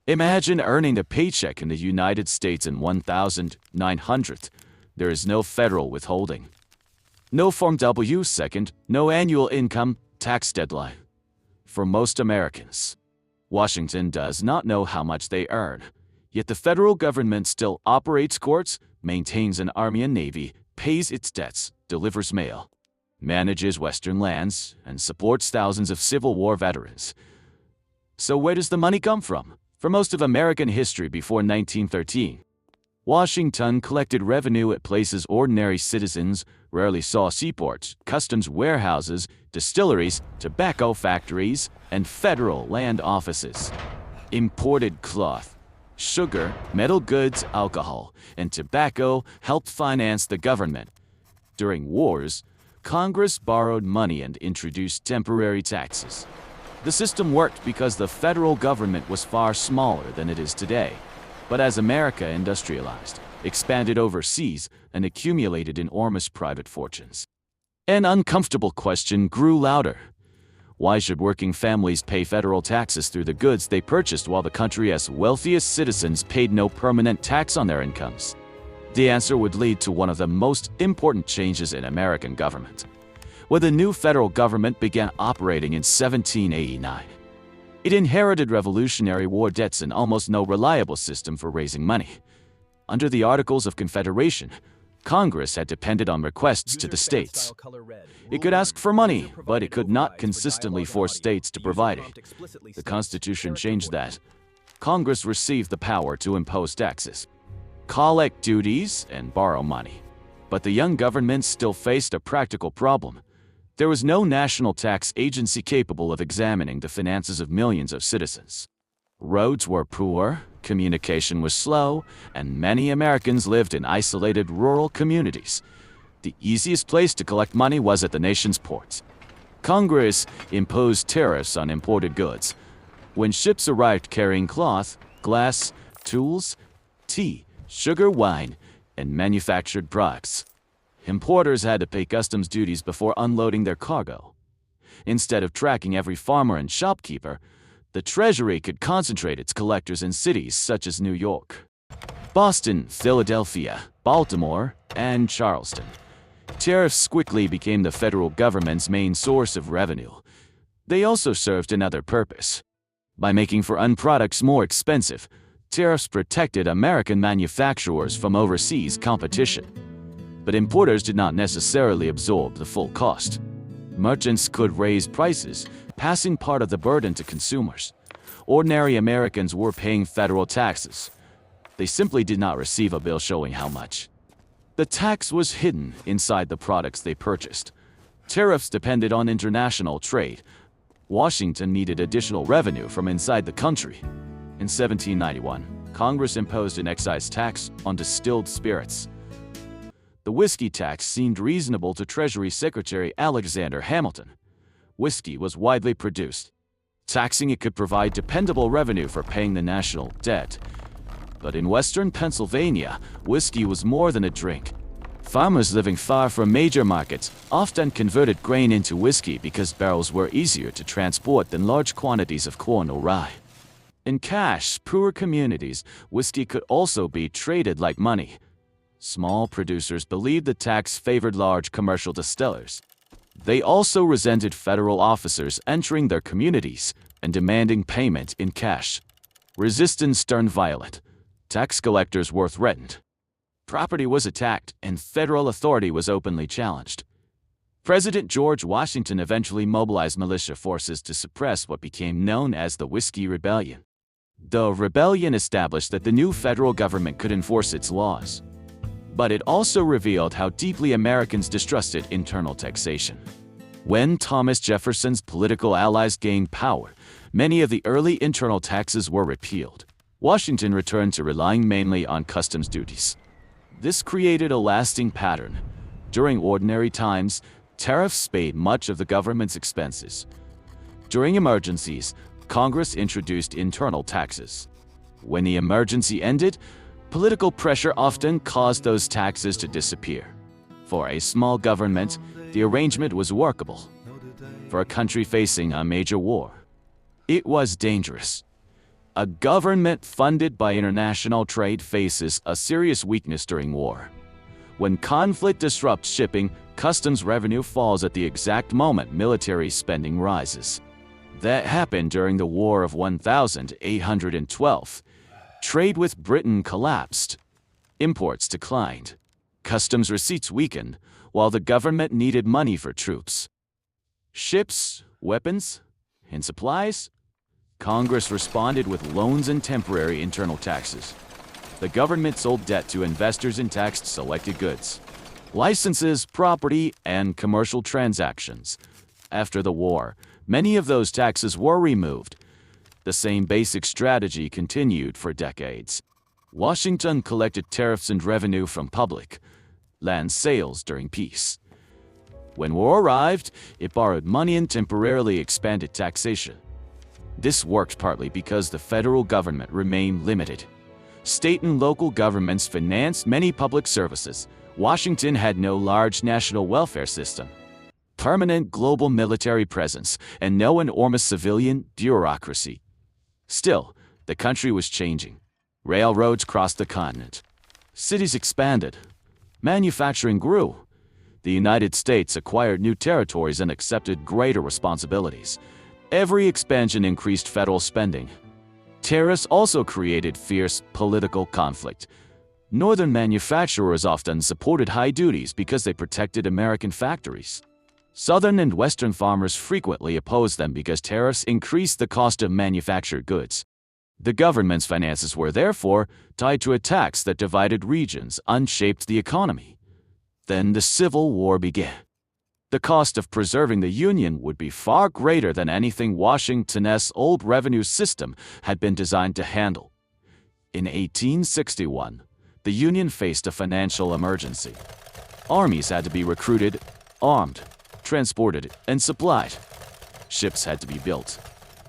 Imagine earning a paycheck in the United States in 1900. There is no federal withholding. No Form W second, no annual income tax deadline. For most Americans, Washington does not know how much they earn. Yet the federal government still operates courts, maintains an army and navy, pays its debts, delivers mail, manages Western lands, and supports thousands of Civil War veterans. So where does the money come from? For most of American history before 1913, Washington collected revenue at places ordinary citizens rarely saw: seaports, customs warehouses, distilleries, tobacco factories, and federal land offices. Imported cloth, sugar, metal goods, alcohol, and tobacco helped finance the government. During wars, Congress borrowed money and introduced temporary taxes. The system worked because the federal government was far smaller than it is today. But as America industrialized, expanded overseas, and accumulated enormous private fortunes, an uncomfortable question grew louder. Why should working families pay federal taxes through the goods they purchased while the country's wealthiest citizens paid no permanent tax on their incomes? The answer would lead to one of the most important changes in American government, when the new federal government began operating in 1789. It inherited Revolutionary War debts and almost no reliable system for raising money. Under the Articles of Confederation, Congress had depended on requests to the states. It could ask for money, but it could not consistently force states to provide it. The Constitution changed that. Congress received the power to impose taxes, collect duties, and borrow money. But the young government still faced a practical problem. There was no national tax agency capable of examining the finances of millions of citizens. Roads were poor, communication was slow, and many Americans lived in isolated rural communities. The easiest place to collect money was at the nation's ports. Congress imposed tariffs on imported goods. When ships arrived carrying cloth, glass, tools, tea, sugar, wine, and manufactured products, importers had to pay customs duties before unloading their cargo. Instead of tracking every farmer and shopkeeper, the Treasury could concentrate its collectors in cities such as New York, Boston, Philadelphia, Baltimore, and Charleston. Tariffs quickly became the federal government's main source of revenue. They also served another purpose. By making foreign products more expensive, tariffs protected American manufacturers from overseas competition. But importers did not necessarily absorb the full cost. Merchants could raise prices, passing part of the burden to consumers. Ordinary Americans were paying federal taxes. They simply did not receive a bill showing how much. The tax was hidden inside the products they purchased. Tariffs depended on international trade. Washington needed additional revenue from inside the country. In 1791, Congress imposed an excise tax on distilled spirits. The whiskey tax seemed reasonable to Treasury Secretary Alexander Hamilton. Whiskey was widely produced. Taxing it could provide dependable revenue for paying the national debt. But in western Pennsylvania, whiskey was more than a drink. Farmers living far from major markets often converted grain into whiskey because barrels were easier to transport than large quantities of corn or rye. In cash, poor communities, whiskey could also be traded like money. Small producers believed the tax favored large commercial distillers. They also resented federal officers entering their communities and demanding payment in cash. Resistance turned violent. Tax collectors were threatened. Property was attacked, and federal authority was openly challenged. President George Washington eventually mobilized militia forces to suppress what became known as the Whiskey Rebellion. The rebellion established that the new federal government could enforce its laws. But it also revealed how deeply Americans distrusted internal taxation. When Thomas Jefferson's political allies gained power, many of the early internal taxes were repealed. Washington returned to relying mainly on customs duties. This created a lasting pattern. During ordinary times, tariffs paid much of the government's expenses. During emergencies, Congress introduced internal taxes. When the emergency ended, political pressure often caused those taxes to disappear. For a small government, the arrangement was workable. For a country facing a major war, it was dangerous. A government funded by international trade faces a serious weakness during war. When conflict disrupts shipping, customs revenue falls at the exact moment military spending rises. That happened during the War of 1812. Trade with Britain collapsed. Imports declined. Customs receipts weakened, while the government needed money for troops. Ships, weapons, and supplies? Congress responded with loans and temporary internal taxes. The government sold debt to investors and taxed selected goods, licenses, property, and commercial transactions. After the war, many of those taxes were removed. The same basic strategy continued for decades. Washington collected tariffs and revenue from public land sales during peace. When war arrived, it borrowed money and temporarily expanded taxation. This worked partly because the federal government remained limited. State and local governments financed many public services. Washington had no large national welfare system, permanent global military presence, and no enormous civilian bureaucracy. Still, the country was changing. Railroads crossed the continent. Cities expanded. Manufacturing grew. The United States acquired new territories and accepted greater responsibilities. Every expansion increased federal spending. Tariffs also created fierce political conflict. Northern manufacturers often supported high duties because they protected American factories. Southern and Western farmers frequently opposed them because tariffs increased the cost of manufactured goods. The government's finances were therefore tied to a tax that divided regions and shaped the economy. Then the Civil War began. The cost of preserving the Union would be far greater than anything Washington's old revenue system had been designed to handle. In 1861, the Union faced a financial emergency. Armies had to be recruited, armed, transported, and supplied. Ships had to be built.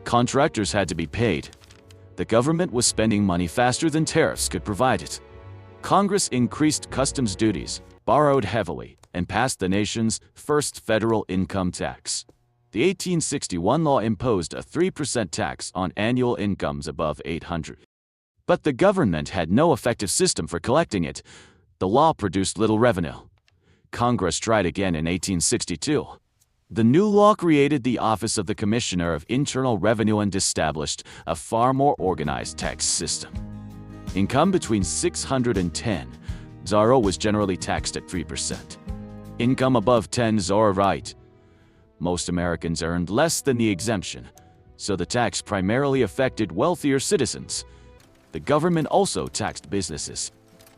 Contractors had to be paid. The government was spending money faster than tariffs could provide it. Congress increased customs duties, borrowed heavily, and passed the nation's first federal income tax. The 1861 law imposed a 3% tax on annual incomes above $800. But the government had no effective system for collecting it. The law produced little revenue. Congress tried again in 1862. The new law created the Office of the Commissioner of Internal Revenue and established a far more organized tax system. Income between $610 was generally taxed at 3%. Income above $10 right. Most Americans earned less than the exemption, so the tax primarily affected wealthier citizens. The government also taxed businesses,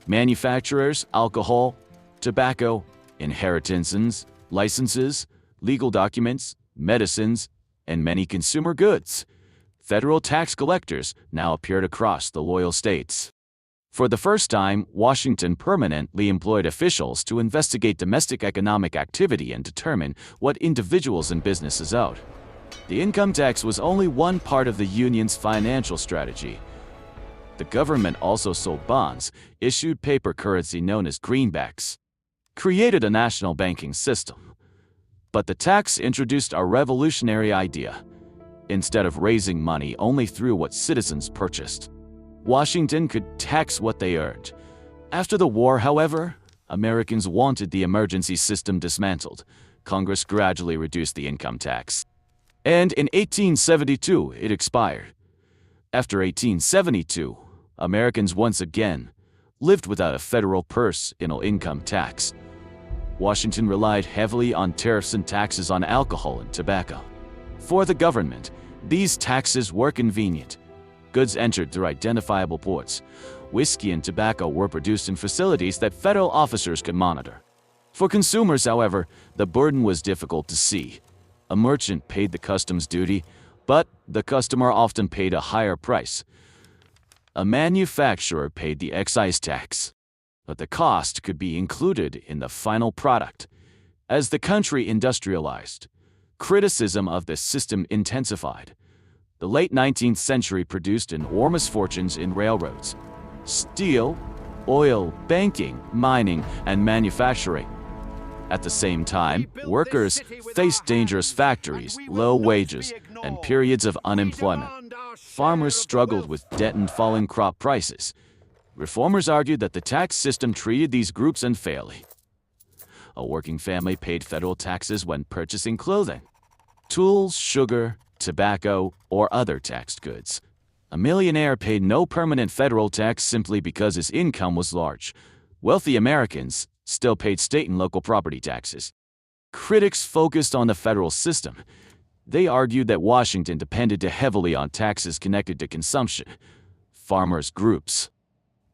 manufacturers, alcohol, tobacco, inheritances, licenses, legal documents, medicines, and many consumer goods. Federal tax collectors now appeared across the loyal states. For the first time, Washington permanently employed officials to investigate domestic economic activity and determine what individuals and businesses owed. The income tax was only one part of the Union's financial strategy. The government also sold bonds, issued paper currency known as greenbacks, created a national banking system. But the tax introduced a revolutionary idea. Instead of raising money only through what citizens purchased, Washington could tax what they earned. After the war, however, Americans wanted the emergency system dismantled. Congress gradually reduced the income tax. And in 1872, it expired. After 1872, Americans once again lived without a federal personal income tax. Washington relied heavily on tariffs and taxes on alcohol and tobacco. For the government, these taxes were convenient. Goods entered through identifiable ports. Whiskey and tobacco were produced in facilities that federal officers could monitor. For consumers, however, the burden was difficult to see. A merchant paid the customs duty, but the customer often paid a higher price. A manufacturer paid the excise tax, but the cost could be included in the final product. As the country industrialized, criticism of this system intensified. The late 19th century produced enormous fortunes in railroads, steel, oil, banking, mining, and manufacturing. At the same time, workers faced dangerous factories, low wages, and periods of unemployment. Farmers struggled with debt and falling crop prices. Reformers argued that the tax system treated these groups unfairly. A working family paid federal taxes when purchasing clothing, tools, sugar, tobacco, or other taxed goods. A millionaire paid no permanent federal tax simply because his income was large. Wealthy Americans still paid state and local property taxes. Critics focused on the federal system. They argued that Washington depended too heavily on taxes connected to consumption. Farmers' groups,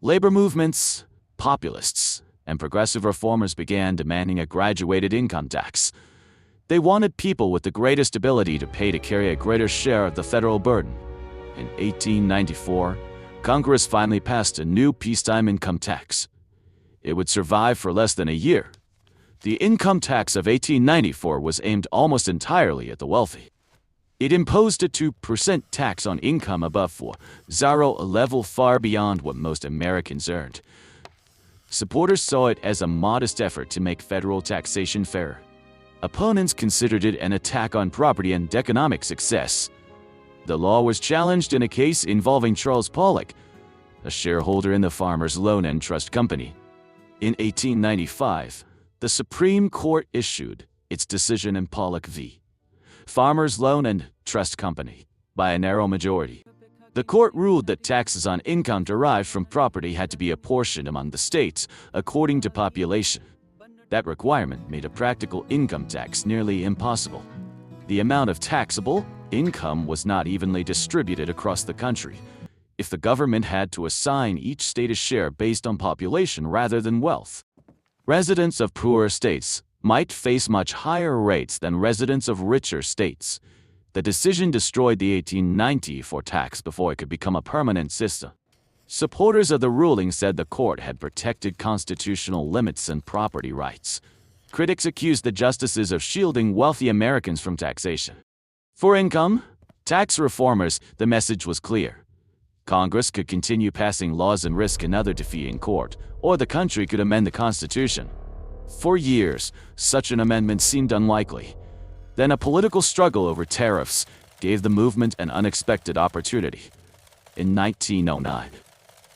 labor movements, populists, and progressive reformers began demanding a graduated income tax. They wanted people with the greatest ability to pay to carry a greater share of the federal burden. In 1894, Congress finally passed a new peacetime income tax. It would survive for less than a year. The income tax of 1894 was aimed almost entirely at the wealthy. It imposed a 2% tax on income above $4,000, a level far beyond what most Americans earned. Supporters saw it as a modest effort to make federal taxation fairer. Opponents considered it an attack on property and economic success. The law was challenged in a case involving Charles Pollock, a shareholder in the Farmers Loan and Trust Company. In 1895, the Supreme Court issued its decision in Pollock v. Farmers Loan and Trust Company by a narrow majority. The court ruled that taxes on income derived from property had to be apportioned among the states according to population. That requirement made a practical income tax nearly impossible. The amount of taxable income was not evenly distributed across the country. If the government had to assign each state a share based on population rather than wealth, residents of poorer states might face much higher rates than residents of richer states. The decision destroyed the 1894 tax before it could become a permanent system. Supporters of the ruling said the court had protected constitutional limits and property rights. Critics accused the justices of shielding wealthy Americans from taxation. For income tax reformers, the message was clear. Congress could continue passing laws and risk another defeat in court, or the country could amend the Constitution. For years, such an amendment seemed unlikely. Then a political struggle over tariffs gave the movement an unexpected opportunity. In 1909,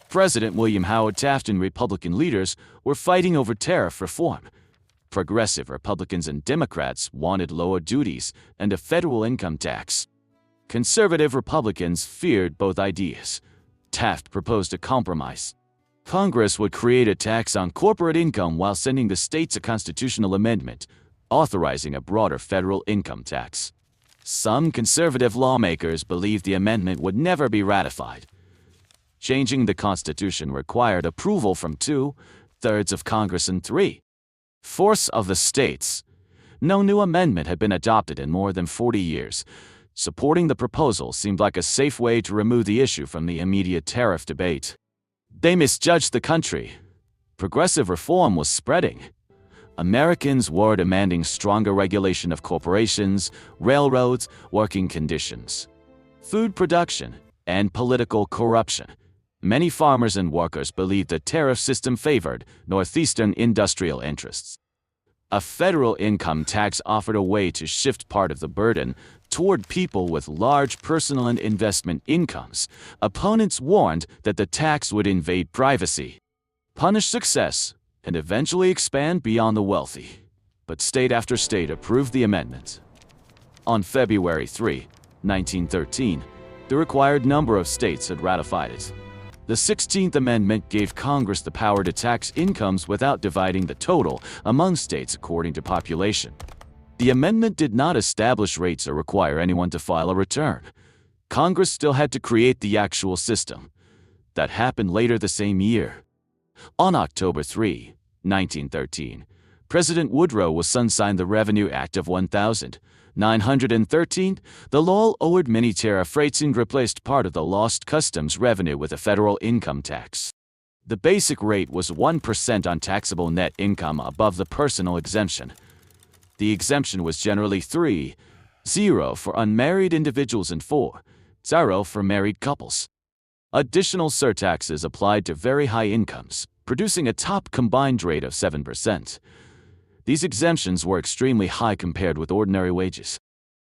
President William Howard Taft and Republican leaders were fighting over tariff reform. Progressive Republicans and Democrats wanted lower duties and a federal income tax. Conservative Republicans feared both ideas. Taft proposed a compromise. Congress would create a tax on corporate income while sending the states a constitutional amendment, authorizing a broader federal income tax. Some conservative lawmakers believed the amendment would never be ratified. Changing the Constitution required approval from 2/3 of Congress and 3/4 of the states. No new amendment had been adopted in more than 40 years. Supporting the proposal seemed like a safe way to remove the issue from the immediate tariff debate. They misjudged the country. Progressive reform was spreading. Americans were demanding stronger regulation of corporations, railroads, working conditions, food production, and political corruption. Many farmers and workers believed the tariff system favored northeastern industrial interests. A federal income tax offered a way to shift part of the burden toward people with large personal and investment incomes. Opponents warned that the tax would invade privacy, punish success, and eventually expand beyond the wealthy. But state after state approved the amendment. On February 3, 1913, the required number of states had ratified it. The 16th Amendment gave Congress the power to tax incomes without dividing the total among states according to population. The amendment did not establish rates or require anyone to file a return. Congress still had to create the actual system. That happened later the same year. On October 3, 1913, President Woodrow Wilson signed the Revenue Act of 1913. The law lowered many tariff rates and replaced part of the lost customs revenue with a federal income tax. The basic rate was 1% on taxable net income above the personal exemption. The exemption was generally 3.0 for unmarried individuals and 4.0 for married couples. Additional surtaxes applied to very high incomes, producing a top combined rate of 7%. These exemptions were extremely high compared with ordinary wages.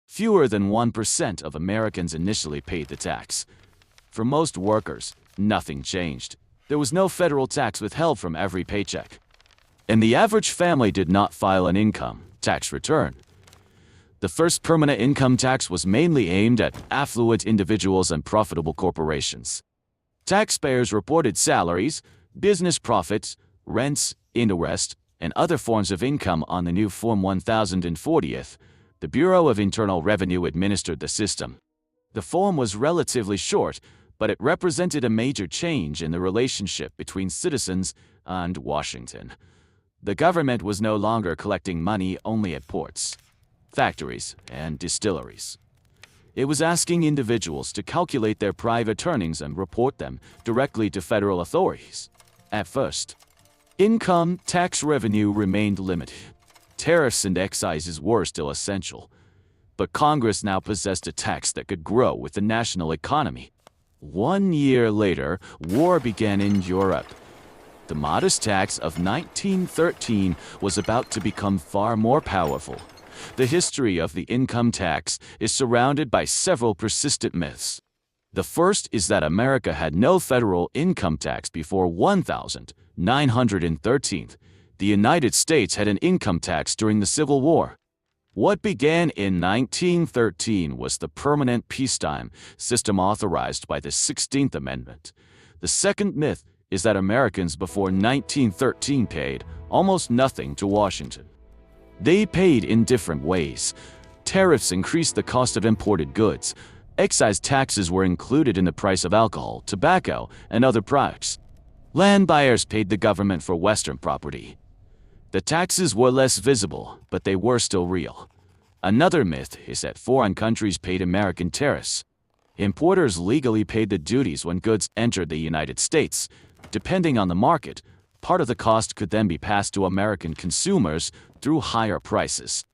Fewer than 1% of Americans initially paid the tax. For most workers, nothing changed. There was no federal tax withheld from every paycheck. And the average family did not file an income tax return. The first permanent income tax was mainly aimed at affluent individuals and profitable corporations. Taxpayers reported salaries, business profits, rents, interest, and other forms of income on the new Form 1040. The Bureau of Internal Revenue administered the system. The form was relatively short, but it represented a major change in the relationship between citizens and Washington. The government was no longer collecting money only at ports, factories, and distilleries. It was asking individuals to calculate their private earnings and report them directly to federal authorities. At first, income tax revenue remained limited. Tariffs and excises were still essential. But Congress now possessed a tax that could grow with the national economy. 1 year later, war began in Europe. The modest tax of 1913 was about to become far more powerful. The history of the income tax is surrounded by several persistent myths. The first is that America had no federal income tax before 1913. The United States had an income tax during the Civil War. What began in 1913 was the permanent peacetime system authorized by the 16th Amendment. The second myth is that Americans before 1913 paid almost nothing to Washington. They paid in different ways. Tariffs increased the cost of imported goods. Excise taxes were included in the price of alcohol, tobacco, and other products. Land buyers paid the government for Western property. The taxes were less visible, but they were still real. Another myth is that foreign countries paid American tariffs. Importers legally paid the duties when goods entered the United States. Depending on the market, part of the cost could then be passed to American consumers through higher prices.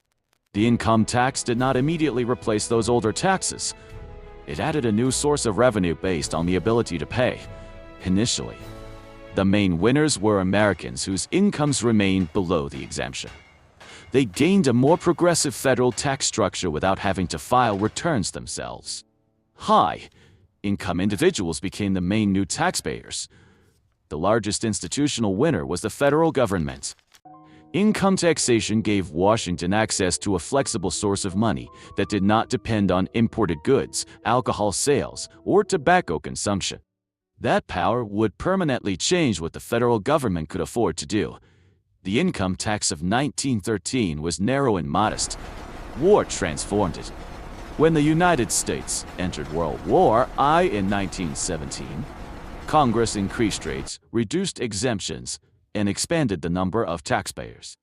The income tax did not immediately replace those older taxes. It added a new source of revenue based on the ability to pay. Initially, the main winners were Americans whose incomes remained below the exemption. They gained a more progressive federal tax structure without having to file returns themselves. High-income individuals became the main new taxpayers. The largest institutional winner was the federal government. Income taxation gave Washington access to a flexible source of money that did not depend on imported goods, alcohol sales, or tobacco consumption. That power would permanently change what the federal government could afford to do. The income tax of 1913 was narrow and modest. War transformed it. When the United States entered World War I in 1917, Congress increased rates, reduced exemptions, and expanded the number of taxpayers.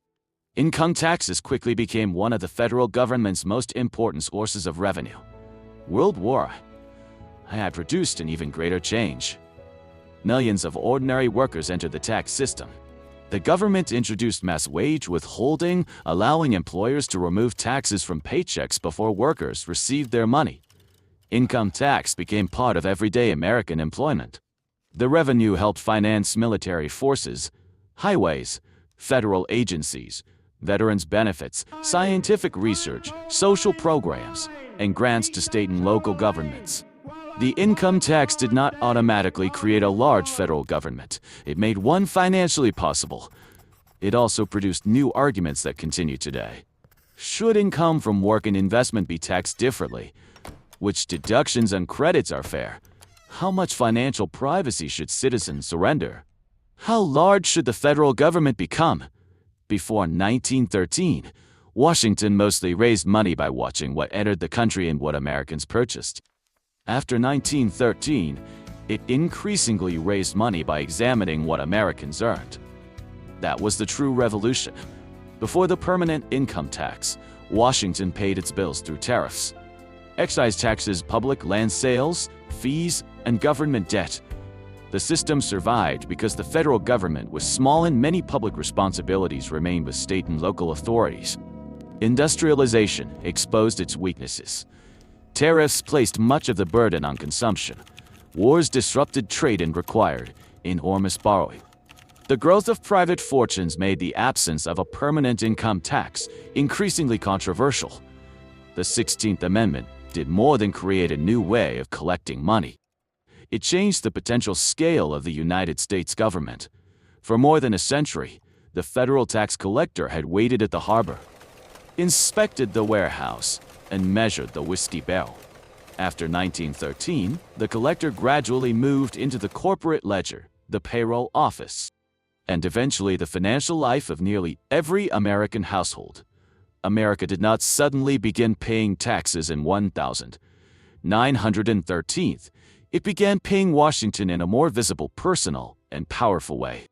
Income taxes quickly became one of the federal government's most important sources of revenue. World War I had produced an even greater change. Millions of ordinary workers entered the tax system. The government introduced mass wage withholding, allowing employers to remove taxes from paychecks before workers received their money. Income tax became part of everyday American employment. The revenue helped finance military forces, highways, federal agencies, veterans benefits, scientific research, social programs, and grants to state and local governments. The income tax did not automatically create a large federal government. It made one financially possible. It also produced new arguments that continue today. Should income from work and investment be taxed differently? Which deductions and credits are fair? How much financial privacy should citizens surrender? How large should the federal government become? Before 1913, Washington mostly raised money by watching what entered the country and what Americans purchased. After 1913, it increasingly raised money by examining what Americans earned. That was the true revolution. Before the permanent income tax, Washington paid its bills through tariffs. Excise taxes, public land sales, fees, and government debt. The system survived because the federal government was small and many public responsibilities remained with state and local authorities. Industrialization exposed its weaknesses. Tariffs placed much of the burden on consumption. Wars disrupted trade and required enormous borrowing. The growth of private fortunes made the absence of a permanent income tax increasingly controversial. The 16th Amendment did more than create a new way of collecting money. It changed the potential scale of the United States government. For more than a century, the federal tax collector had waited at the harbor, inspected the warehouse, and measured the whiskey barrel. After 1913, the collector gradually moved into the corporate ledger, the payroll office, and eventually the financial life of nearly every American household. America did not suddenly begin paying taxes in 1913. It began paying Washington in a more visible, personal, and powerful way.